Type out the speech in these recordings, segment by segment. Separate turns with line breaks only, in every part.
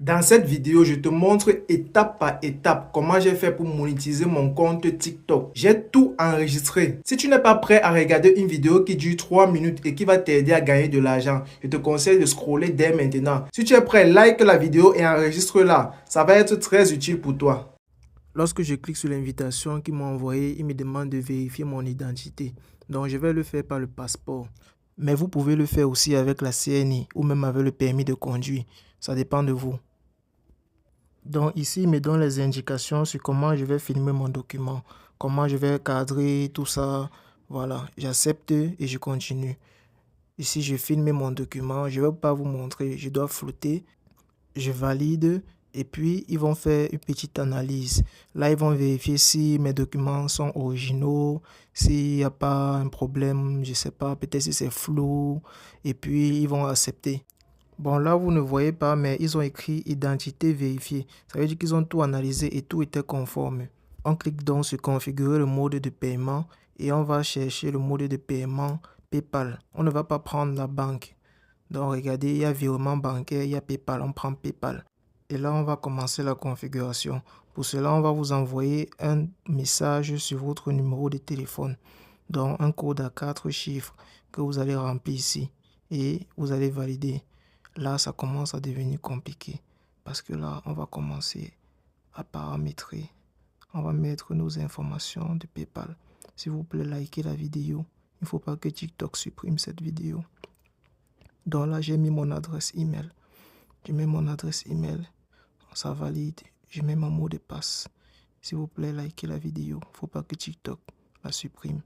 Dans cette vidéo, je te montre étape par étape comment j'ai fait pour monétiser mon compte TikTok. J'ai tout enregistré. Si tu n'es pas prêt à regarder une vidéo qui dure 3 minutes et qui va t'aider à gagner de l'argent, je te conseille de scroller dès maintenant. Si tu es prêt, like la vidéo et enregistre-la. Ça va être très utile pour toi. Lorsque je clique sur l'invitation qu'il m'a envoyée, il me demande de vérifier mon identité. Donc, je vais le faire par le passeport. Mais vous pouvez le faire aussi avec la CNI ou même avec le permis de conduire. Ça dépend de vous. Donc ici, il me donne les indications sur comment je vais filmer mon document, comment je vais cadrer tout ça. Voilà, j'accepte et je continue. Ici, je filme mon document. Je ne vais pas vous montrer, je dois flotter. Je valide et puis ils vont faire une petite analyse. Là, ils vont vérifier si mes documents sont originaux, s'il n'y a pas un problème, je ne sais pas, peut-être si c'est flou. Et puis, ils vont accepter. Bon, là, vous ne voyez pas, mais ils ont écrit identité vérifiée. Ça veut dire qu'ils ont tout analysé et tout était conforme. On clique donc sur configurer le mode de paiement et on va chercher le mode de paiement PayPal. On ne va pas prendre la banque. Donc, regardez, il y a virement bancaire, il y a PayPal. On prend PayPal. Et là, on va commencer la configuration. Pour cela, on va vous envoyer un message sur votre numéro de téléphone. Donc, un code à 4 chiffres que vous allez remplir ici. Et vous allez valider. Là, ça commence à devenir compliqué parce que là, on va commencer à paramétrer. On va mettre nos informations de PayPal. S'il vous plaît, likez la vidéo. Il ne faut pas que TikTok supprime cette vidéo. Donc là, j'ai mis mon adresse email. Je mets mon adresse email. Ça valide. Je mets mon mot de passe. S'il vous plaît, likez la vidéo. Il ne faut pas que TikTok la supprime.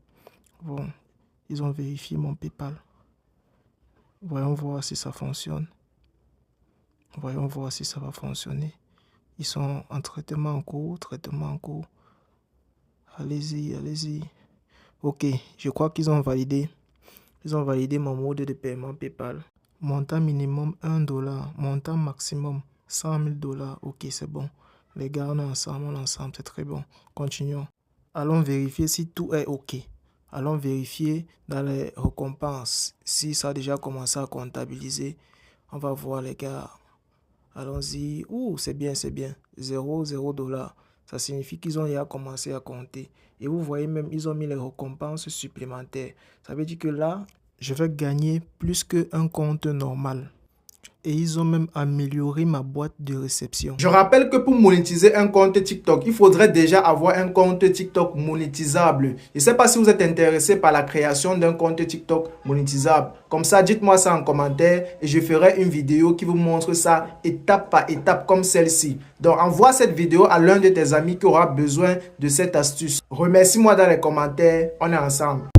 Bon, ils ont vérifié mon PayPal. Voyons voir si ça fonctionne. Voyons voir si ça va fonctionner. Ils sont en traitement en cours, Allez-y, allez-y. Ok, je crois qu'ils ont validé. Ils ont validé mon mode de paiement PayPal. Montant minimum 1 $. Montant maximum 100 000 $. Ok, c'est bon. Les gars, on est ensemble, c'est très bon. Continuons. Allons vérifier si tout est ok. Allons vérifier dans les récompenses si ça a déjà commencé à comptabiliser. On va voir les gars. Allons-y. Ouh, c'est bien, c'est bien. 0 $. Ça signifie qu'ils ont déjà commencé à compter. Et vous voyez même, ils ont mis les récompenses supplémentaires. Ça veut dire que là, je vais gagner plus qu'un compte normal. Et ils ont même amélioré ma boîte de réception. Je rappelle que pour monétiser un compte TikTok, il faudrait déjà avoir un compte TikTok monétisable. Je ne sais pas si vous êtes intéressé par la création d'un compte TikTok monétisable. Comme ça, dites-moi ça en commentaire et je ferai une vidéo qui vous montre ça étape par étape comme celle-ci. Donc, envoie cette vidéo à l'un de tes amis qui aura besoin de cette astuce. Remercie-moi dans les commentaires. On est ensemble.